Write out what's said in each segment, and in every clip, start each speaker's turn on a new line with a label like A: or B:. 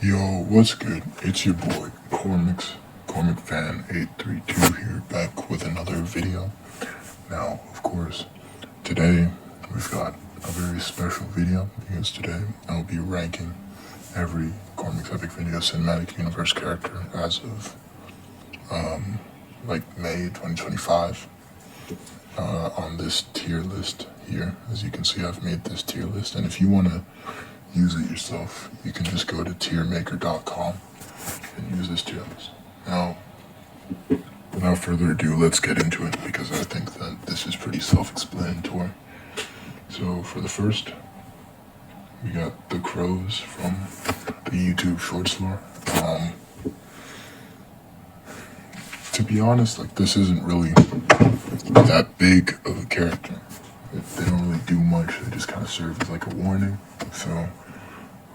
A: Yo, what's good? It's your boy, Cormac Fan 832 here, back with another video. Now, of course, today we've got a very special video because today I'll be ranking every Cormacsepicvideos cinematic universe character as of May 2025 on this tier list here. As you can see, I've made this tier list, and if you want to use it yourself, you can just go to tiermaker.com and use this tier list. Now, without further ado, let's get into it because I think that this is pretty self-explanatory. So for the first, we got the crows from the YouTube Shorts lore. To be honest, this isn't really that big of a character. They don't really do much. They just kind of serve as a warning. So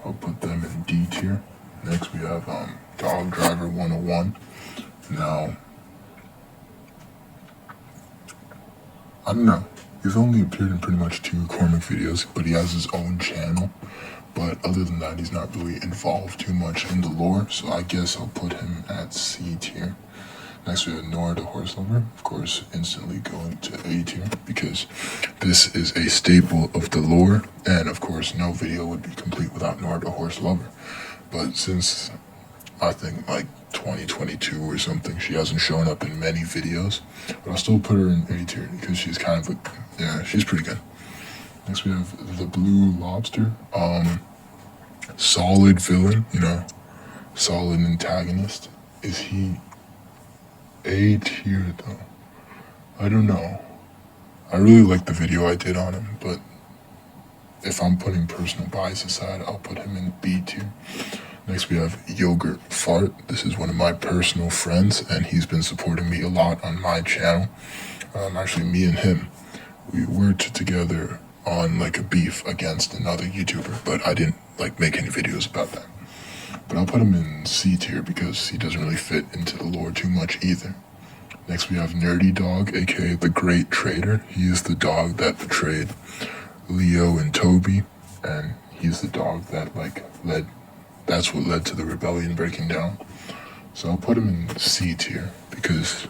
A: I'll put them in D tier. Next we have Dog Driver 101. Now, I don't know. He's only appeared in pretty much 2 Cormac videos, but he has his own channel. But other than that, he's not really involved too much in the lore, so I guess I'll put him at C tier. Next we have Nora the Horse Lover, of course, instantly going to A tier, because this is a staple of the lore, and of course no video would be complete without Nora the Horse Lover. But since, I think, 2022 or something, she hasn't shown up in many videos, but I'll still put her in A tier, because she's kind of she's pretty good. Next we have the Blue Lobster, solid villain, solid antagonist. Is he A tier though? I don't know. I really like the video I did on him, but if I'm putting personal bias aside, I'll put him in B tier. Next we have Yogurt Fart. This is one of my personal friends, and he's been supporting me a lot on my channel. Actually, me and him, we worked together on a beef against another YouTuber, but I didn't make any videos about that. But I'll put him in C tier because he doesn't really fit into the lore too much either. Next we have Nerdy Dog, aka the Great Traitor. He is the dog that betrayed Leo and Toby, and he's the dog that that's what led to the rebellion breaking down. So I'll put him in C tier because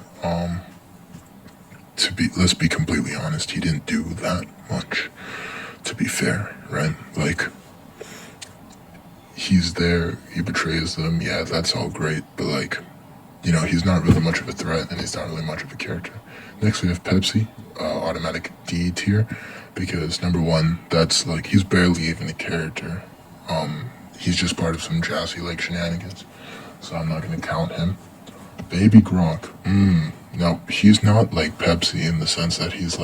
A: let's be completely honest, he didn't do that much, to be fair, right? He's there, he betrays them, yeah, that's all great, but he's not really much of a threat, and he's not really much of a character. Next we have Pepsi, automatic D tier, because number one, that's he's barely even a character. He's just part of some Jassy shenanigans, so I'm not gonna count him. Baby Gronk, now he's not like Pepsi in the sense that he's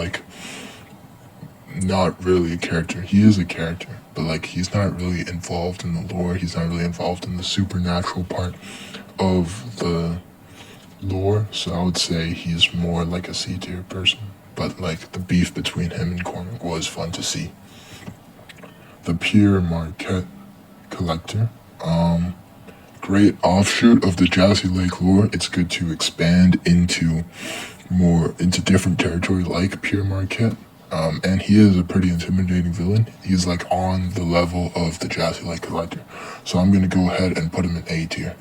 A: not really a character. He is a character, but he's not really involved in the lore. He's not really involved in the supernatural part of the lore, so I would say he's more like a C tier person. But the beef between him and Cormac was fun to see. The Pure Marquette Collector, great offshoot of the Jassy Lake lore. It's good to expand into different territory like Pure Marquette. And he is a pretty intimidating villain. He's on the level of the Jassy Lake Collector. So I'm gonna go ahead and put him in A tier.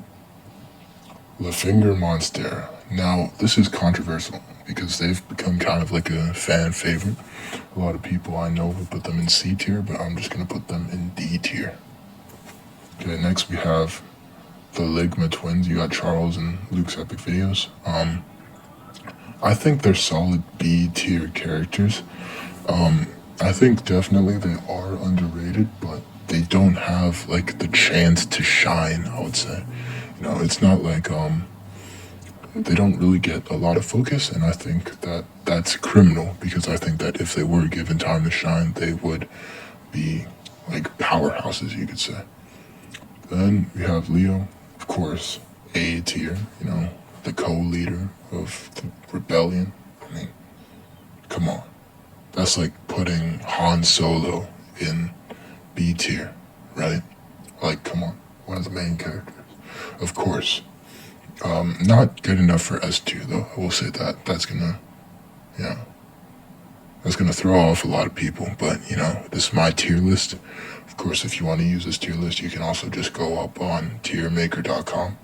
A: The Finger Monster. Now, this is controversial because they've become kind of a fan favorite. A lot of people I know would put them in C tier, but I'm just gonna put them in D tier. Okay, next we have the Ligma twins. You got Charles and Luke's Epic Videos. I think they're solid B tier characters. I think definitely they are underrated, but they don't have the chance to shine, I would say. It's not they don't really get a lot of focus, and I think that that's criminal, because I think that if they were given time to shine, they would be powerhouses, you could say. Then we have Leo, of course, A tier, the co-leader of the rebellion. I mean, come on. That's putting Han Solo in B tier, right? Come on, one of the main characters. Of course. Not good enough for S tier though, I will say that. That's gonna, That's gonna throw off a lot of people, but you know, this is my tier list. Of course, if you want to use this tier list, you can also just go up on tiermaker.com.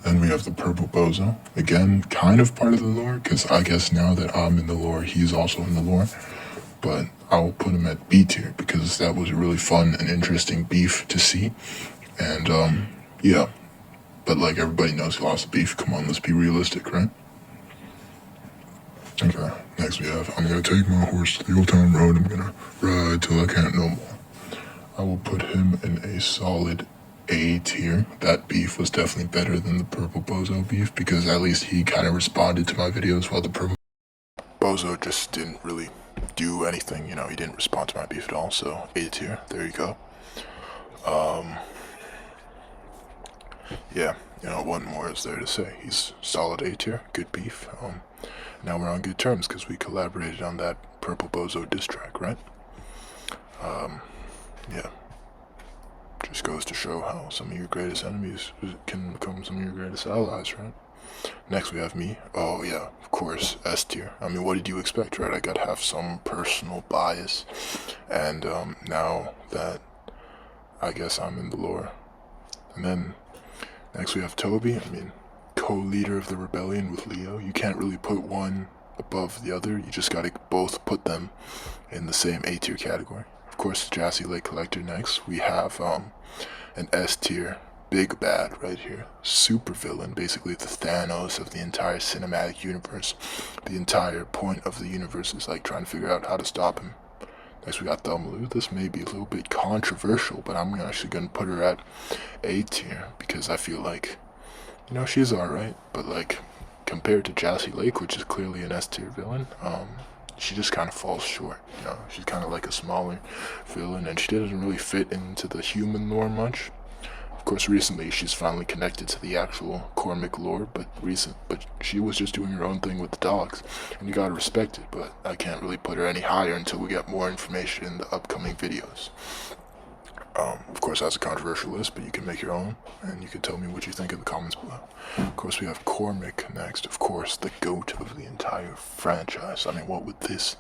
A: Then we have the Purple Bozo. Again, kind of part of the lore, because I guess now that I'm in the lore, he's also in the lore. But I will put him at B tier because that was a really fun and interesting beef to see. And yeah. But like everybody knows he lost the beef. Come on, let's be realistic, right? Okay, next we have, I'm gonna take my horse to the old town road. I'm gonna ride till I can't no more. I will put him in a solid A tier. That beef was definitely better than the Purple Bozo beef because at least he kind of responded to my videos, while the Purple Bozo just didn't really do anything. You know, he didn't respond to my beef at all. So A tier, there you go. Yeah, you know, what more is there to say? He's solid A tier, good beef. Now we're on good terms because we collaborated on that Purple Bozo diss track, right? Yeah. Just goes to show how some of your greatest enemies can become some of your greatest allies, right? Next we have me. Oh yeah, of course, S tier. I mean, what did you expect, right? I gotta have some personal bias. And now that I guess I'm in the lore. And then next we have Toby. I mean, co-leader of the rebellion with Leo. You can't really put one above the other. You just gotta both put them in the same A tier category. Of course, the Jassy Lake Collector next. We have an S tier big bad right here. Super villain, basically the Thanos of the entire cinematic universe. The entire point of the universe is like trying to figure out how to stop him. Next we got Thelmalu. This may be a little bit controversial, but I'm actually gonna put her at A tier because I feel like, you know, she's alright, but like compared to Jassy Lake, which is clearly an S tier villain, she just kind of falls short. You know, she's kind of like a smaller villain, and she doesn't really fit into the human lore much. Of course, recently she's finally connected to the actual Cormac lore, but she was just doing her own thing with the dogs, and you gotta respect it. But I can't really put her any higher until we get more information in the upcoming videos. Of course, that's a controversial list, but you can make your own, and you can tell me what you think in the comments below. Of course, we have Cormac next. Of course, the GOAT of the entire franchise. I mean, what would this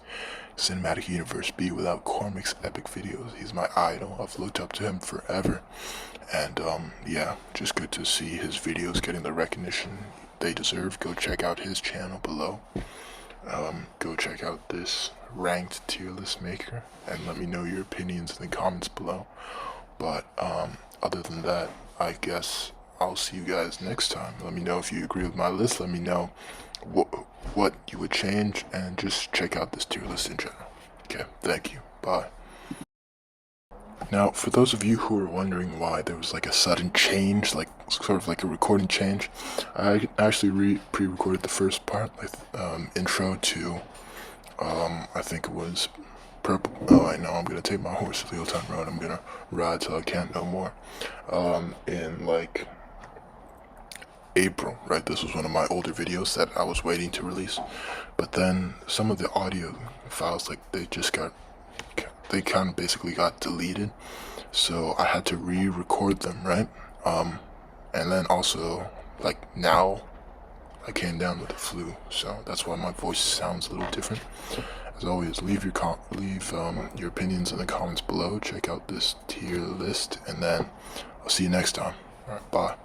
A: cinematic universe be without Cormacsepicvideos? He's my idol. I've looked up to him forever. And, yeah, just good to see his videos getting the recognition they deserve. Go check out his channel below. Go check out this ranked tier list maker and let me know your opinions in the comments below. But other than that, I guess I'll see you guys next time. Let me know if you agree with my list. Let me know what you would change, and just check out this tier list in general. Okay, thank you. Bye. Now, for those of you who are wondering why there was like a sudden change, like sort of like a recording change, I actually pre-recorded the first part, like intro to, I think it was Purple. Oh, I know. I'm gonna take my horse to the old town road. I'm gonna ride till I can't no more. In like April, right? This was one of my older videos that I was waiting to release, but then some of the audio files, like they kind of basically got deleted, so I had to re-record them, right? And then also, like now, I came down with the flu, so that's why my voice sounds a little different. As always, leave your opinions in the comments below. Check out this tier list, and then I'll see you next time. All right, bye.